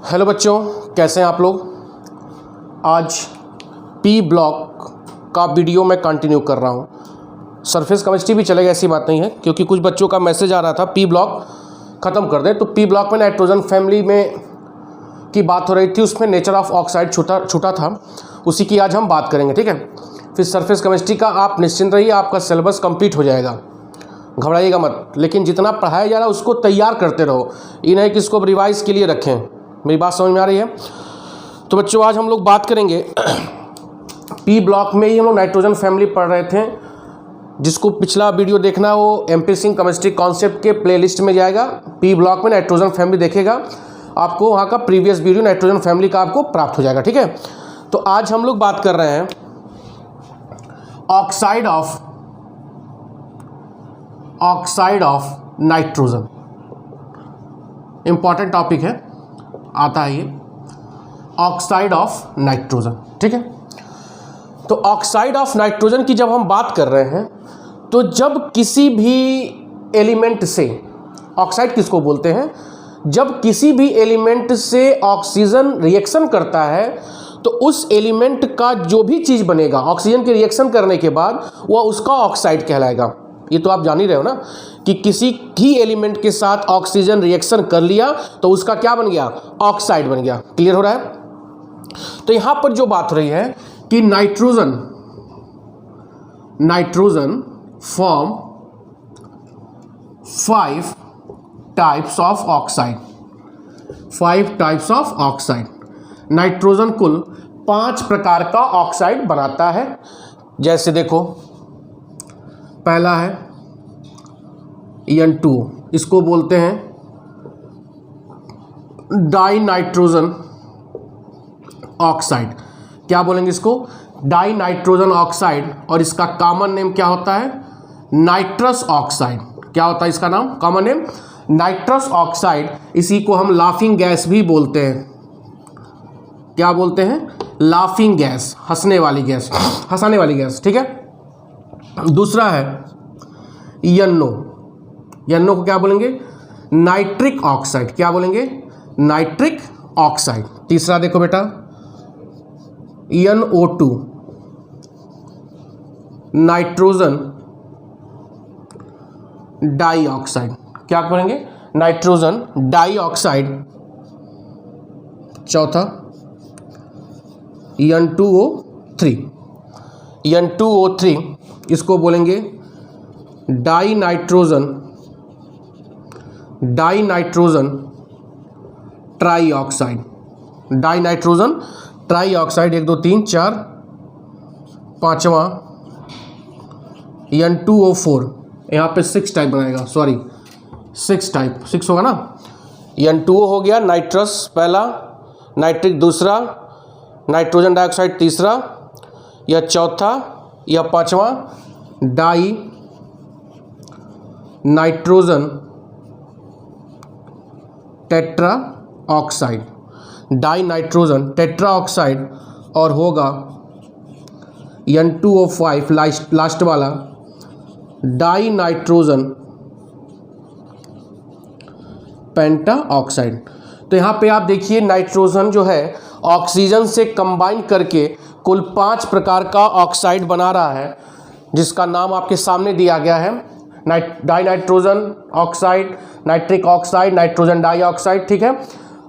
Hello बच्चों, कैसे हैं आप लोग। आज पी ब्लॉक का वीडियो मैं कंटिन्यू कर रहा हूं। सरफेस केमिस्ट्री भी चलेगा, ऐसी बात नहीं है, क्योंकि कुछ बच्चों का मैसेज आ रहा था पी ब्लॉक ख़त्म कर दें। तो पी ब्लॉक में नाइट्रोजन फैमिली में की बात हो रही थी, उसमें नेचर ऑफ ऑक्साइड छूटा था, उसी की आज हम बात करेंगे। ठीक है, फिर सरफेस केमिस्ट्री का आप निश्चिंत रहिए, आपका सिलेबस कंप्लीट हो जाएगा, घबराइएगा मत। लेकिन जितना पढ़ाया जा रहा है उसको तैयार करते रहो, ये नहीं कि इसको रिवाइज के लिए रखें। मेरी बात समझ में आ रही है। तो बच्चों, आज हम लोग बात करेंगे पी ब्लॉक में ही हम लोग नाइट्रोजन फैमिली पढ़ रहे थे। जिसको पिछला वीडियो देखना वो एमपी सिंह केमिस्ट्री कॉन्सेप्ट के प्लेलिस्ट में जाएगा, पी ब्लॉक में नाइट्रोजन फैमिली देखेगा, आपको वहाँ का प्रीवियस वीडियो नाइट्रोजन फैमिली का आपको प्राप्त हो जाएगा। ठीक है, तो आज हम लोग बात कर रहे हैं oxide of nitrogen. Important topic है, आता है ये ऑक्साइड ऑफ नाइट्रोजन। ठीक है, तो ऑक्साइड ऑफ नाइट्रोजन की जब हम बात कर रहे हैं, तो जब किसी भी एलिमेंट से, ऑक्साइड किसको बोलते हैं, जब किसी भी एलिमेंट से ऑक्सीजन रिएक्शन करता है तो उस एलिमेंट का जो भी चीज़ बनेगा ऑक्सीजन के रिएक्शन करने के बाद वह उसका ऑक्साइड कहलाएगा। ये तो आप जान ही रहे हो ना कि किसी ही एलिमेंट के साथ ऑक्सीजन रिएक्शन कर लिया तो उसका क्या बन गया, ऑक्साइड बन गया। क्लियर हो रहा है। तो यहां पर जो बात हो रही है कि nitrogen form 5 types of oxide. 5 types of oxide. Nitrogen कुल 5 प्रकार का ऑक्साइड बनाता है। जैसे देखो, पहला है N2O, इसको बोलते हैं डाई नाइट्रोजन ऑक्साइड। क्या बोलेंगे इसको, डाई नाइट्रोजन ऑक्साइड। और इसका कॉमन नेम क्या होता है, नाइट्रस ऑक्साइड। क्या होता है इसका नाम, कॉमन नेम नाइट्रस ऑक्साइड। इसी को हम लाफिंग गैस भी बोलते हैं। क्या बोलते हैं, लाफिंग गैस, हंसने वाली गैस, हंसाने वाली गैस। ठीक है, दूसरा है NO को क्या बोलेंगे, नाइट्रिक ऑक्साइड। क्या बोलेंगे, नाइट्रिक ऑक्साइड। तीसरा देखो बेटा, NO2, नाइट्रोजन डाइऑक्साइड। क्या बोलेंगे, नाइट्रोजन डाइऑक्साइड। चौथा N2O3, इसको बोलेंगे die nitrogen trioxide. Die nitrogen trioxide. 1 2 3 4, पांचवा N2O4। यहाँ पे 6 टाइप बनाएगा, सॉरी 6 होगा ना। N2O हो गया नाइट्रस पहला, नाइट्रिक दूसरा, नाइट्रोजन डाइऑक्साइड तीसरा, या चौथा या पांचवा die nitrogen tetra oxide. Die nitrogen tetra oxide. और होगा N2O5 लास्ट वाला, डाई नाइट्रोजन पेंटा ऑक्साइड। तो यहाँ पे आप देखिए, नाइट्रोजन जो है ऑक्सीजन से कंबाइन करके कुल 5 प्रकार का ऑक्साइड बना रहा है, जिसका नाम आपके सामने दिया गया है, die nitrogen oxide, nitric oxide, nitrogen dioxide. ठीक है,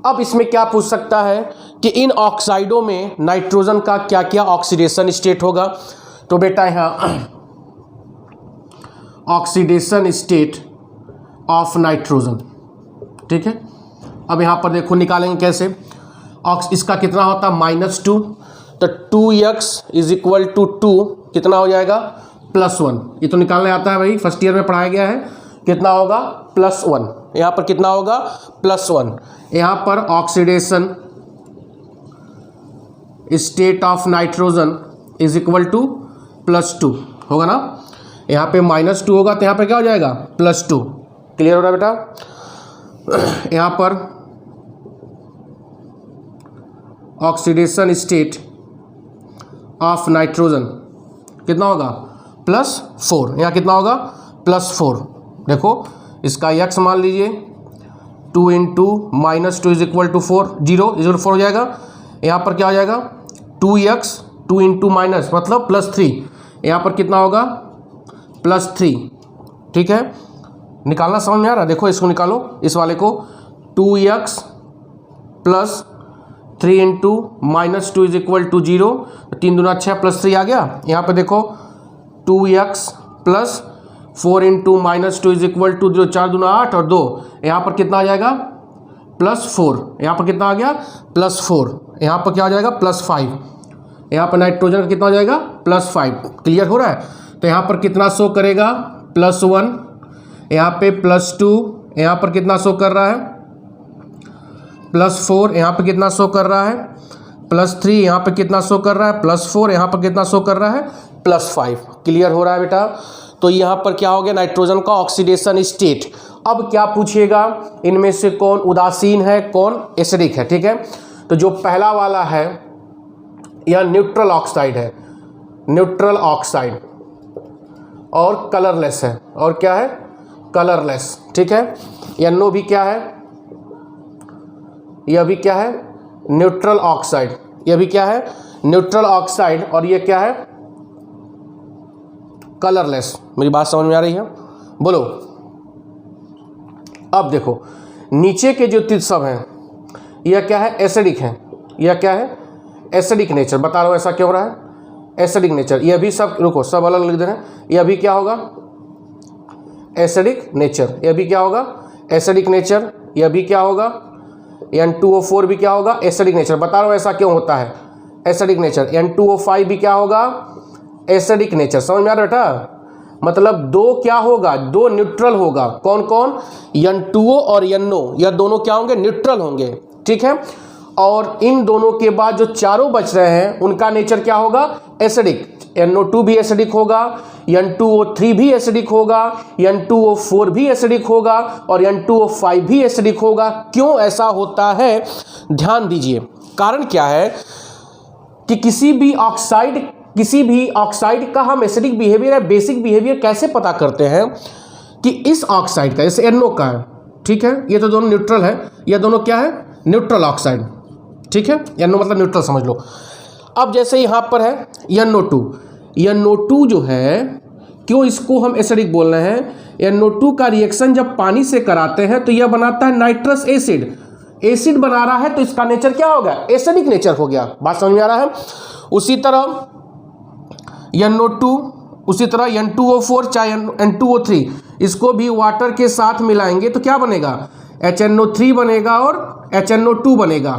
अब इसमें क्या पूछ सकता है कि इन ऑक्साइडों में नाइट्रोजन का क्या क्या ऑक्सीडेशन स्टेट होगा। तो बेटा यहाँ ऑक्सीडेशन स्टेट ऑफ नाइट्रोजन। ठीक है, अब यहाँ पर देखो निकालेंगे कैसे। इसका कितना होता है, -2, तो 2x = 2 कितना हो जाएगा, +1। ये तो निकालने आता है भाई, फर्स्ट ईयर में पढ़ाया गया है। कितना होगा, +1। यहाँ पर कितना होगा, +1। यहाँ पर ऑक्सीडेशन स्टेट ऑफ नाइट्रोजन = +2 होगा ना। यहाँ पे -2 होगा तो यहाँ पे क्या हो जाएगा, +2। क्लियर हो रहा है बेटा। यहाँ पर ऑक्सीडेशन स्टेट ऑफ नाइट्रोजन कितना होगा, +4। यहाँ कितना होगा, +4। देखो इसका x मान लीजिए, 2 into minus 2 is equal to 4, 0 is 4 हो जाएगा। यहाँ पर क्या हो जाएगा 2x, 2 इंटू माइनस मतलब +3, यहाँ पर कितना होगा +3। ठीक है, निकालना समझ में आ रहा है? देखो इसको निकालो, इस वाले को 2x plus 3 into minus 2 is equal to 0, 3 दूना 6 +3 आ गया। यहाँ पर देखो 2x plus 4 into minus 2 is equal to 0, 4 दूना 8 और 2, यहाँ पर कितना आ जाएगा +4, यहाँ पर कितना आ गया +4, यहाँ पर क्या आ जाएगा +5, यहाँ पर नाइट्रोजन का कितना हो जाएगा +5। क्लियर हो रहा है? तो यहाँ पर कितना शो करेगा +1, यहाँ पे +2, यहाँ पर कितना शो कर रहा है +4, यहाँ पर कितना शो कर रहा है +3, यहाँ पर कितना शो कर रहा है +4, यहाँ पर कितना शो कर रहा है +5। क्लियर हो रहा है बेटा? तो यहाँ पर क्या हो गया नाइट्रोजन का ऑक्सीडेशन स्टेट। अब क्या पूछिएगा, इनमें से कौन उदासीन है, कौन एसिडिक है? ठीक है, तो जो पहला वाला है यह न्यूट्रल ऑक्साइड है, न्यूट्रल ऑक्साइड, और कलरलेस है। और क्या है? कलरलेस। ठीक है, NO भी क्या है? यह भी क्या है? Neutral oxide. यह भी क्या है? Neutral oxide. और ये क्या है? कलरलेस। मेरी बात समझ में आ रही है? बोलो। अब देखो नीचे के जो तीन सब हैं यह क्या है? एसिडिक है। यह क्या है? Acidic nature. बता रहा हूँ ऐसा क्यों हो रहा है, एसिडिक नेचर। यह भी सब, रुको सब अलग लिख दे रहे हैं। यह भी क्या होगा? Acidic nature. यह भी क्या होगा? Acidic nature. यह भी क्या होगा? N2O4 भी क्या होगा? Acidic nature. बता रहा हूँ ऐसा क्यों होता है, एसिडिक नेचर। N2O5 भी क्या होगा? Acidic nature. समझ में आ रहा है बेटा? मतलब दो क्या होगा? दो न्यूट्रल होगा। कौन कौन? N2O और NO, यह दोनों क्या होंगे? न्यूट्रल होंगे। ठीक है, और इन दोनों के बाद जो चारों बच रहे हैं उनका नेचर क्या होगा? एसिडिक। NO2 भी एसिडिक होगा, N2O3 भी एसिडिक होगा, N2O4 भी एसिडिक होगा और N2O5 भी एसिडिक होगा। क्यों ऐसा होता है ध्यान दीजिए। कारण क्या है कि किसी भी ऑक्साइड का हम एसिडिक बिहेवियर या बेसिक बिहेवियर कैसे पता करते हैं कि इस ऑक्साइड का, जैसे NO का है, ठीक है, ये तो दोनों न्यूट्रल है, ये दोनों क्या है? Neutral oxide. ठीक है, NO मतलब न्यूट्रल समझ लो। अब जैसे यहाँ पर है NO2, NO2 जो है, क्यों इसको हम एसिडिक बोल रहे हैं? NO2 का रिएक्शन जब पानी से कराते हैं तो यह बनाता है नाइट्रस एसिड। एसिड बना रहा है तो इसका नेचर क्या होगा? एसिडिक नेचर हो गया। बात समझ में आ रहा है? उसी तरह NO2, उसी तरह N2O4 चाहे N2O3, इसको भी वाटर के साथ मिलाएंगे तो क्या बनेगा? HNO3 बनेगा और HNO2 बनेगा।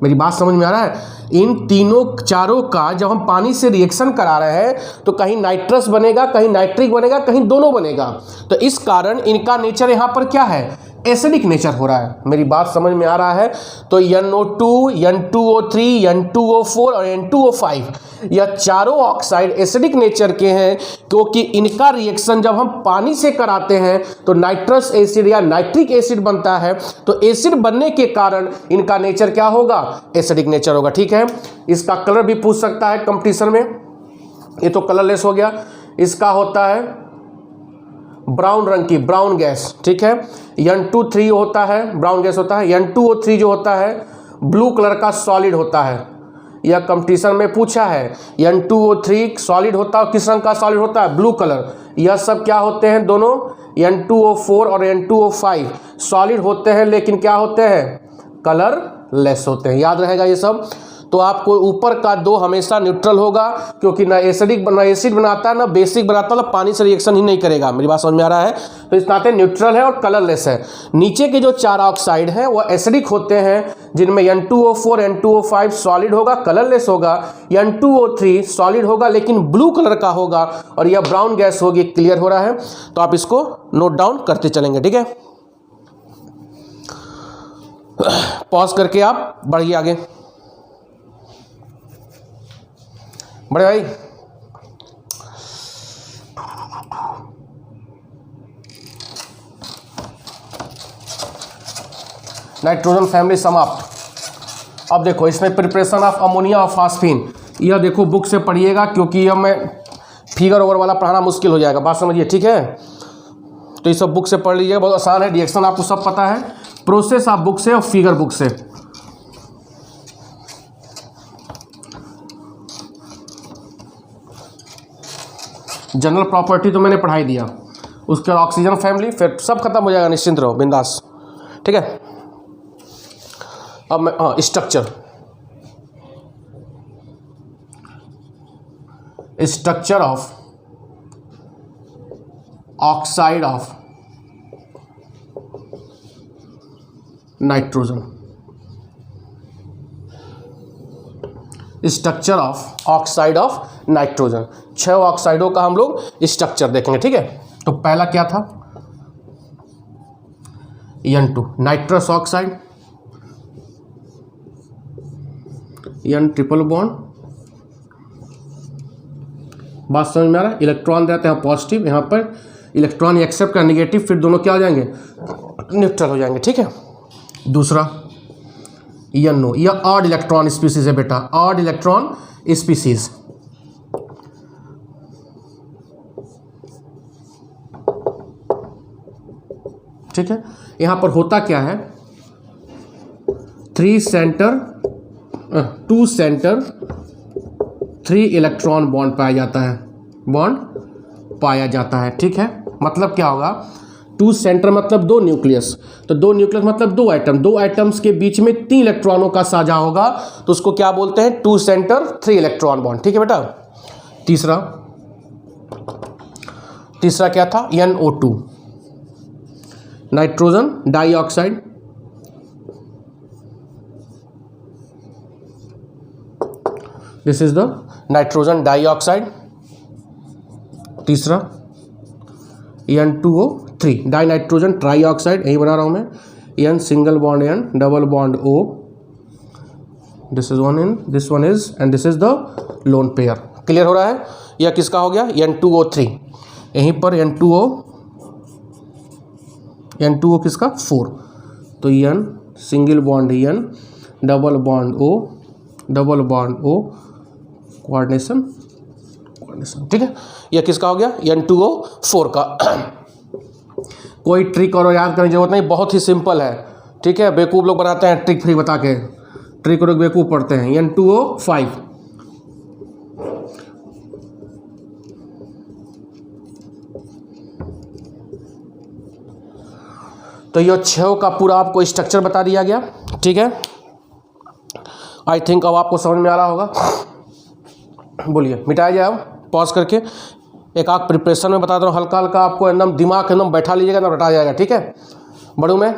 मेरी बात समझ में आ रहा है? इन तीनों चारों का जब हम पानी से रिएक्शन करा रहे हैं तो कहीं नाइट्रस बनेगा, कहीं नाइट्रिक बनेगा, कहीं दोनों बनेगा। तो इस कारण इनका नेचर यहाँ पर क्या है? एसिडिक नेचर हो रहा है। मेरी बात समझ में आ रहा है? तो NO2, N2O3, N2O4 और N2O5 यह चारों ऑक्साइड एसिडिक नेचर के हैं, क्योंकि इनका रिएक्शन जब हम पानी से कराते हैं तो नाइट्रस एसिड या नाइट्रिक एसिड बनता है। तो एसिड बनने के कारण इनका नेचर क्या होगा? एसिडिक नेचर होगा। ठीक है, इसका कलर भी पूछ सकता है कंपटीशन में। ये तो कलरलेस हो गया। इसका होता है ब्राउन रंग की, ब्राउन गैस। ठीक है, N2O3 होता है, ब्राउन गैस होता है। N2O3 जो होता है ब्लू कलर का सॉलिड होता है। यह कंपटीशन में पूछा है। N2O3 सॉलिड होता है, किस रंग का सॉलिड होता है? Blue colour. यह सब क्या होते हैं? दोनों N2O4 और N2O5 सॉलिड होते हैं, लेकिन क्या होते हैं? कलरलेस होते हैं। याद रहेगा ये सब। तो आपको ऊपर का दो हमेशा न्यूट्रल होगा, क्योंकि ना एसिड बनाता है ना बेसिक बनाता है, तो पानी से रिएक्शन ही नहीं करेगा। मेरी बात समझ में आ रहा है? तो इस नाते न्यूट्रल है और कलरलेस है। नीचे के जो चार ऑक्साइड हैं वो एसिडिक होते हैं, जिनमें N2O4, N2O5 सॉलिड होगा, कलरलेस होगा। N2O3 सॉलिड होगा लेकिन ब्लू कलर का होगा, और यह ब्राउन गैस होगी। क्लियर हो रहा है? तो आप इसको नोट डाउन करते चलेंगे। ठीक है, पॉज करके आप बढ़िए आगे। बड़े भाई नाइट्रोजन फैमिली समाप्त। अब देखो इसमें प्रिपरेशन ऑफ अमोनिया और फास्फीन, यह देखो बुक से पढ़िएगा, क्योंकि यह मैं फिगर ओवर वाला पढ़ाना मुश्किल हो जाएगा। बात समझिए? ठीक है, तो ये सब बुक से पढ़ लीजिएगा, बहुत आसान है। रिएक्शन आपको सब पता है, प्रोसेस आप बुक से और फिगर बुक से। जनरल प्रॉपर्टी तो मैंने पढ़ाई दिया, उसके बाद ऑक्सीजन फैमिली, फिर सब खत्म हो जाएगा, निश्चिंत रहो, बिंदास। ठीक है, अब मैं structure of oxide of nitrogen, structure of oxide of nitrogen. 6 ऑक्साइडों का हम लोग स्ट्रक्चर देखेंगे। ठीक है, तो पहला क्या था, N2 nitrous oxide, N triple bond. बात समझ में आ रहा है? इलेक्ट्रॉन रहते हैं पॉजिटिव, यहाँ पर इलेक्ट्रॉन एक्सेप्ट का नेगेटिव, फिर दोनों क्या हो जाएंगे, न्यूट्रल हो जाएंगे। ठीक है, दूसरा NO, यह ऑड इलेक्ट्रॉन स्पीसीज है बेटा, ऑड इलेक्ट्रॉन स्पीसीज। ठीक है, यहां पर होता क्या है, 2 सेंटर 3 इलेक्ट्रॉन बॉन्ड पाया जाता है। ठीक है, मतलब क्या होगा, 2 सेंटर मतलब 2 न्यूक्लियस, तो 2 न्यूक्लियस मतलब 2 एटम, 2 एटम्स के बीच में 3 इलेक्ट्रॉनों का साझा होगा, तो उसको क्या बोलते हैं, 2 सेंटर 3 इलेक्ट्रॉन बॉन्ड। ठीक है बेटा, तीसरा क्या था, NO2 nitrogen dioxide, this is the nitrogen dioxide. तीसरा N2O3 डाई नाइट्रोजन ट्राइऑक्साइड, यही बना रहा हूं मैं, N single bond N double bond O, this is one in, this one is, and this is the lone pair. Clear हो रहा है? यह किसका हो गया, N2O3, यहीं पर N2O किसका 4, तो N single bond N double bond O double bond O, coordination. ठीक है, यह किसका हो गया, N2O4 का। कोई ट्रिक और याद करने की जरूरत नहीं, बहुत ही सिंपल है। ठीक है, बेवकूफ़ लोग बनाते हैं ट्रिक फ्री बता के, ट्रिक और बेवकूफ़ पढ़ते हैं। N2O5, तो यह 6 का पूरा आपको स्ट्रक्चर बता दिया गया। ठीक है, आई थिंक अब आपको समझ में आ रहा होगा। बोलिए, मिटाया जाए अब पॉज करके, एक आध प्रिपरेशन में बता दो, हल्का हल्का आपको एकदम दिमाग एकदम बैठा लीजिएगा ना, रटा जाएगा। ठीक है, बढ़ूँ मैं,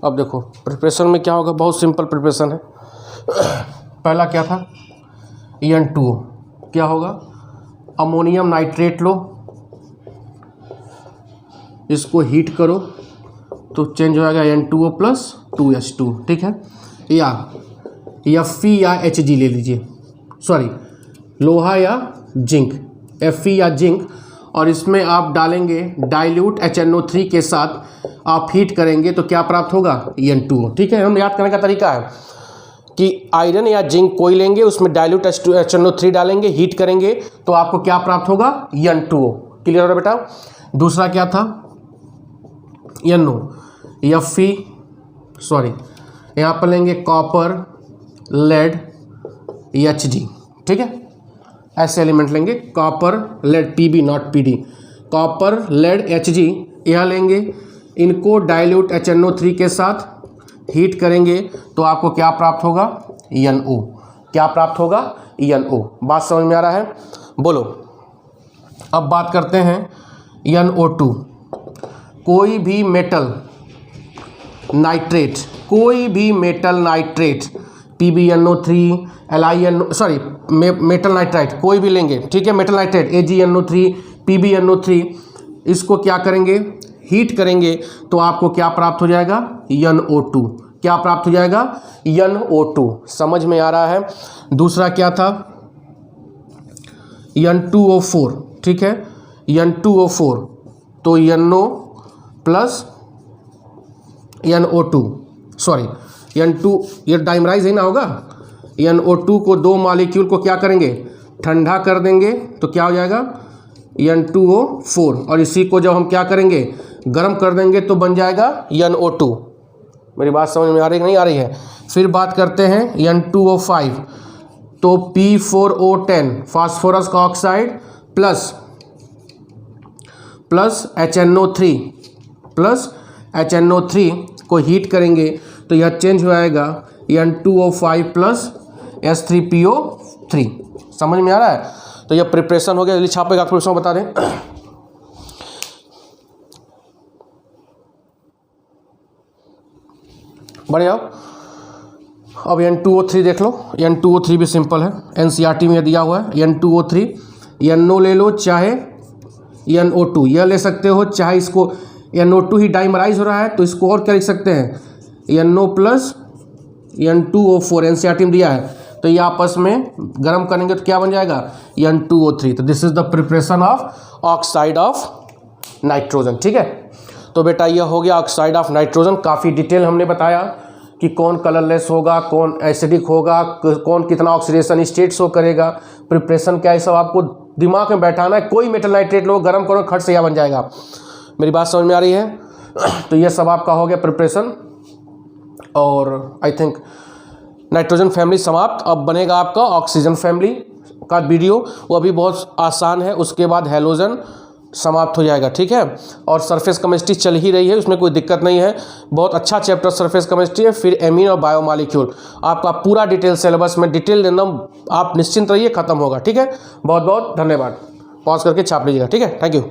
अब देखो प्रिपरेशन में क्या होगा, बहुत सिंपल प्रिपरेशन है। पहला क्या था, N2O, क्या होगा, अमोनियम नाइट्रेट लो, इसको हीट करो तो चेंज हो जाएगा N2O प्लस 2H2। ठीक है, या Fe या Hg ले लीजिए, सॉरी लोहा या जिंक, Fe या जिंक, और इसमें आप डालेंगे डाइल्यूट HNO3 के साथ आप हीट करेंगे तो क्या प्राप्त होगा, N2O। ठीक है, हम याद करने का तरीका है कि आयरन या जिंक कोई लेंगे, उसमें डाइल्यूट HNO3 डालेंगे, हीट करेंगे तो आपको क्या प्राप्त होगा, N2O। क्लियर हो रहा बेटा? दूसरा क्या था, NO, Fe, सॉरी यहाँ पर लेंगे कॉपर लेड Hg। ठीक है, ऐसे एलिमेंट लेंगे, copper lead Pb not Pd, copper lead Hg, यह लेंगे, इनको डाइल्यूट HNO3 के साथ हीट करेंगे तो आपको क्या प्राप्त होगा, NO। क्या प्राप्त होगा, NO। बात समझ में आ रहा है? बोलो। अब बात करते हैं NO2, कोई भी metal nitrate, PbNO3, LiNO, sorry metal nitrite कोई भी लेंगे, ठीक है, मेटल नाइट्रेट AgNO3, PbNO3, इसको क्या करेंगे, हीट करेंगे तो आपको क्या प्राप्त हो जाएगा, NO2। क्या प्राप्त हो जाएगा, NO2। समझ में आ रहा है? दूसरा क्या था, N2O4। ठीक है, N2O4, तो NO plus NO2, sorry N2, ये डाइमराइज है ना होगा। NO2 को 2 मॉलिक्यूल को क्या करेंगे, ठंडा कर देंगे, तो क्या हो जाएगा N2O4, और इसी को जब हम क्या करेंगे, गर्म कर देंगे, तो बन जाएगा NO2। मेरी बात समझ में आ रही है कि नहीं आ रही है। फिर बात करते हैं N2O5, तो P4O10 फास्फोरस का ऑक्साइड प्लस HNO3 को हीट करेंगे, तो यह चेंज हो जाएगा N2O5 प्लस H3PO3। समझ में आ रहा है। तो यह प्रिपरेशन हो गया। जल्दी छापेगा, प्रिपरेशन बता दें। बढ़िया। अब N2O3 देख लो। N2O3 भी सिंपल है, NCERT में दिया हुआ है। N2O3 NO ले लो चाहे NO2, यह ले सकते हो, चाहे इसको NO2 ही डाइमराइज हो रहा है तो इसको और क्या लिख सकते हैं, NO प्लस N2O4, NCERT में दिया है। तो ये आपस में गर्म करेंगे तो क्या बन जाएगा, N2O3। तो this is the preparation of oxide of nitrogen. ठीक है, तो बेटा ये हो गया ऑक्साइड ऑफ नाइट्रोजन। काफ़ी डिटेल हमने बताया कि कौन कलरलेस होगा, कौन एसिडिक होगा, कौन कितना ऑक्सीडेशन स्टेट शो करेगा, प्रिपरेशन क्या है, सब आपको दिमाग में बैठाना है। कोई मेटल नाइट्रेट लो, गर्म करो, खट से यह बन जाएगा। मेरी बात समझ में आ रही है। तो ये सब आपका हो गया प्रिपरेशन, और आई थिंक नाइट्रोजन फैमिली समाप्त। अब बनेगा आपका ऑक्सीजन फैमिली का वीडियो, वो अभी बहुत आसान है। उसके बाद हैलोजन समाप्त हो जाएगा। ठीक है, और सरफेस केमिस्ट्री चल ही रही है, उसमें कोई दिक्कत नहीं है। बहुत अच्छा चैप्टर सरफेस केमिस्ट्री है। फिर एमीन और बायोमॉलिक्यूल, आपका पूरा डिटेल सिलेबस में डिटेल एकदम, आप निश्चिंत रहिए, खत्म होगा। ठीक है, बहुत बहुत धन्यवाद। पॉज करके छाप लीजिएगा। ठीक है, थैंक यू।